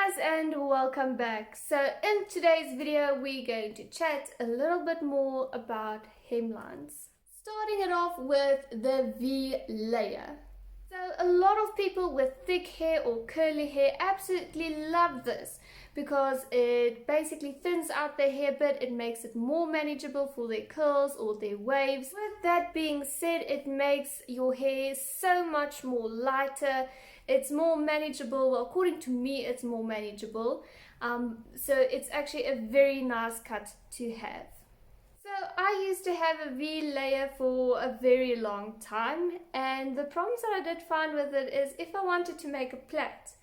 guys, and welcome back. So in today's video we're going to chat a little bit more about hemlines. Starting it off with the V layer. So a lot of people with thick hair or curly hair absolutely love this because it basically thins out their hair a bit. It makes it more manageable for their curls or their waves. With that being said, it makes your hair so much more lighter. It's more manageable. Well, according to me, it's more manageable. So it's actually a very nice cut to have. So I used to have a V layer for a very long time, and the problems that I did find with it is if I wanted to make a plait,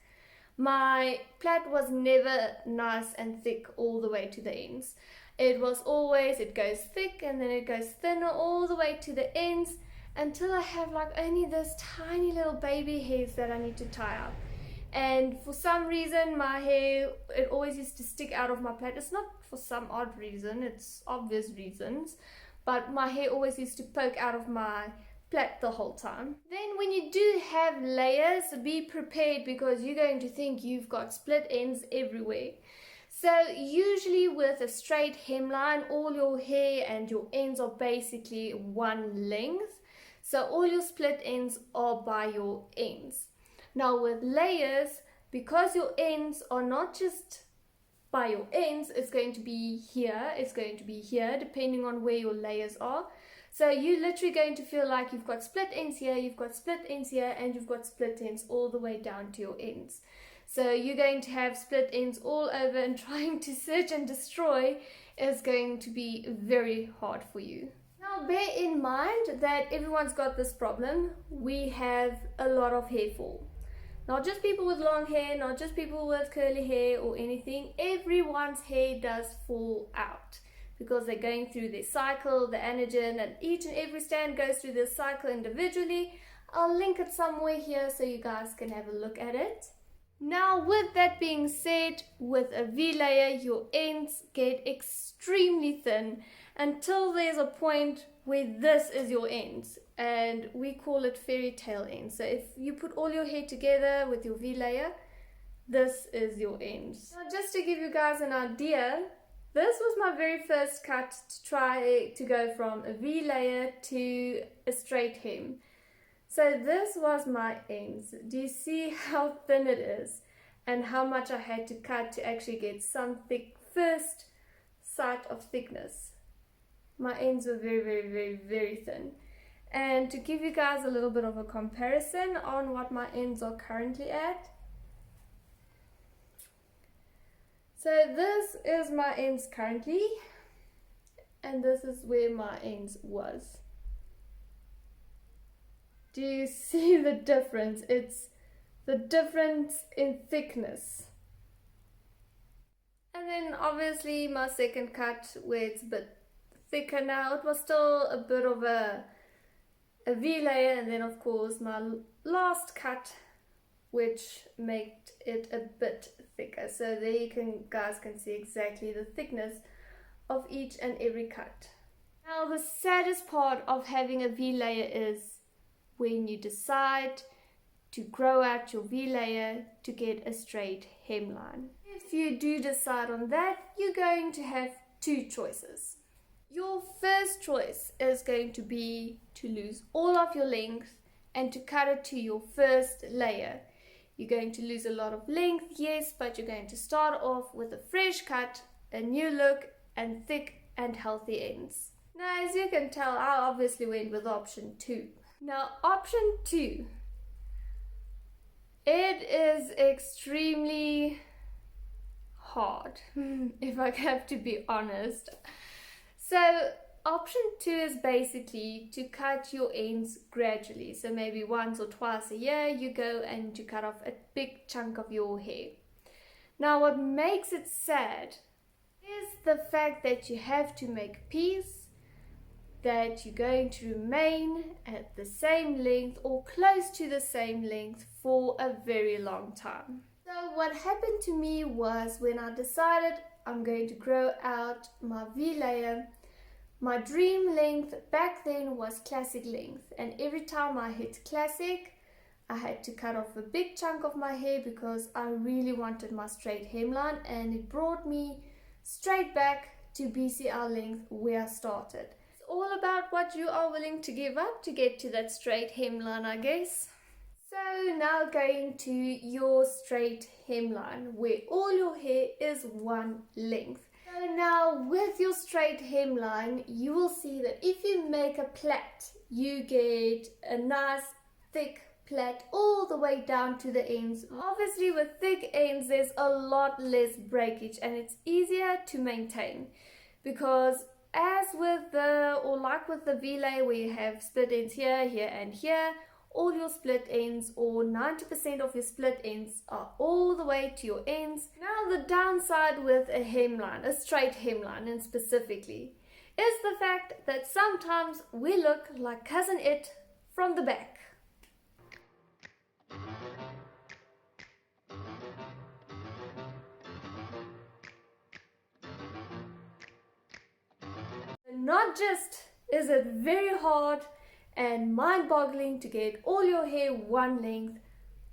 my plait was never nice and thick all the way to the ends. It was always, it goes thick and then it goes thinner all the way to the ends until I have like only this tiny little baby hairs that I need to tie up. And for some reason my hair, it always used to stick out of my plait. It's not for some odd reason, it's obvious reasons, but my hair always used to poke out of my plait the whole time. Then when you do have layers, be prepared because you're going to think you've got split ends everywhere. So usually with a straight hemline, all your hair and your ends are basically one length. So all your split ends are by your ends. Now with layers, because your ends are not just by your ends, it's going to be here, it's going to be here, depending on where your layers are. So you're literally going to feel like you've got split ends here, you've got split ends here, and you've got split ends all the way down to your ends. So you're going to have split ends all over, and trying to search and destroy is going to be very hard for you. Now bear in mind that everyone's got this problem. We have a lot of hair fall. Not just people with long hair, not just people with curly hair or anything. Everyone's hair does fall out because they're going through their cycle, the anagen, and each and every stand goes through this cycle individually. I'll link it somewhere here so you guys can have a look at it. Now with that being said, with a V layer, your ends get extremely thin until there's a point where this is your ends, and we call it fairy tale ends. So if you put all your hair together with your V layer, this is your ends. Now just to give you guys an idea, this was my very first cut to try to go from a V layer to a straight hem. So this was my ends. Do you see how thin it is and how much I had to cut to actually get some thick, first sight of thickness? My ends were very thin. And to give you guys a little bit of a comparison on what my ends are currently at. So this is my ends currently, and this is where my ends was. Do you see the difference? It's the difference in thickness. And then obviously my second cut where it's a bit thicker now, it was still a bit of a V layer, and then of course my last cut which made it a bit thicker. So there you guys can see exactly the thickness of each and every cut. Now the saddest part of having a V layer is when you decide to grow out your V layer to get a straight hemline. If you do decide on that, you're going to have two choices. Your first choice is going to be to lose all of your length and to cut it to your first layer. You're going to lose a lot of length, yes, but you're going to start off with a fresh cut, a new look, and thick and healthy ends. Now, as you can tell, I obviously went with option 2. Now, option 2, it is extremely hard, if I have to be honest. So, option 2 is basically to cut your ends gradually. So maybe once or twice a year you go and you cut off a big chunk of your hair. Now what makes it sad is the fact that you have to make peace that you're going to remain at the same length or close to the same length for a very long time. So what happened to me was when I decided I'm going to grow out my V layer, my dream length back then was classic length, and every time I hit classic I had to cut off a big chunk of my hair because I really wanted my straight hemline, and it brought me straight back to BCL length where I started. It's all about what you are willing to give up to get to that straight hemline, I guess. So now going to your straight hemline where all your hair is one length. So now with your straight hemline, you will see that if you make a plait, you get a nice thick plait all the way down to the ends. Obviously with thick ends there's a lot less breakage and it's easier to maintain, because as with the V-lay where you have split ends here, here and here, all your split ends, or 90% of your split ends, are all the way to your ends. Now the downside with a hemline, a straight hemline and specifically, is the fact that sometimes we look like Cousin It from the back. Not just is it very hard and mind-boggling to get all your hair one length,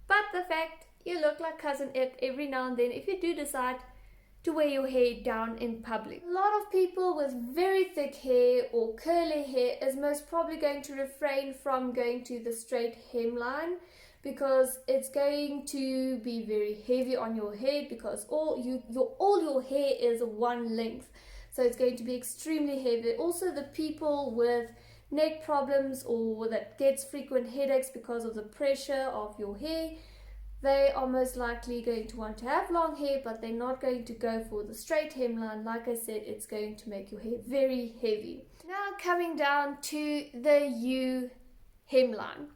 but the fact you look like Cousin It every now and then if you do decide to wear your hair down in public. A lot of people with very thick hair or curly hair is most probably going to refrain from going to the straight hemline, because it's going to be very heavy on your head, because all your hair is one length, so it's going to be extremely heavy. Also, the people with neck problems or that gets frequent headaches because of the pressure of your hair, they are most likely going to want to have long hair, but they're not going to go for the straight hemline. Like I said, it's going to make your hair very heavy. Now coming down to the U hemline.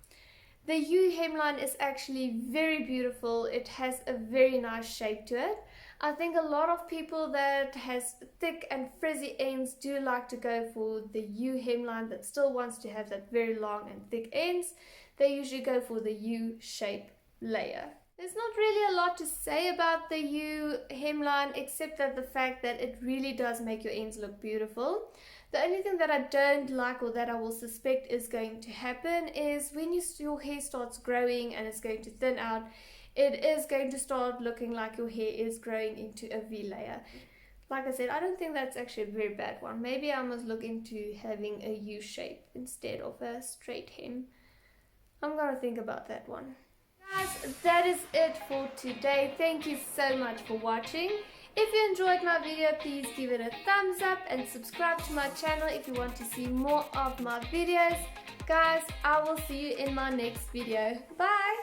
The U hemline is actually very beautiful. It has a very nice shape to it. I think a lot of people that has thick and frizzy ends do like to go for the U hemline that still wants to have that very long and thick ends. They usually go for the U shape layer. There's not really a lot to say about the U hemline except that the fact that it really does make your ends look beautiful. The only thing that I don't like, or that I will suspect is going to happen, is when your hair starts growing and it's going to thin out, it is going to start looking like your hair is growing into a V layer. Like I said, I don't think that's actually a very bad one. Maybe I must look into having a U shape instead of a straight hem. I'm gonna think about that one. Guys, that is it for today. Thank you so much for watching. If you enjoyed my video, please give it a thumbs up and subscribe to my channel if you want to see more of my videos. Guys, I will see you in my next video. Bye!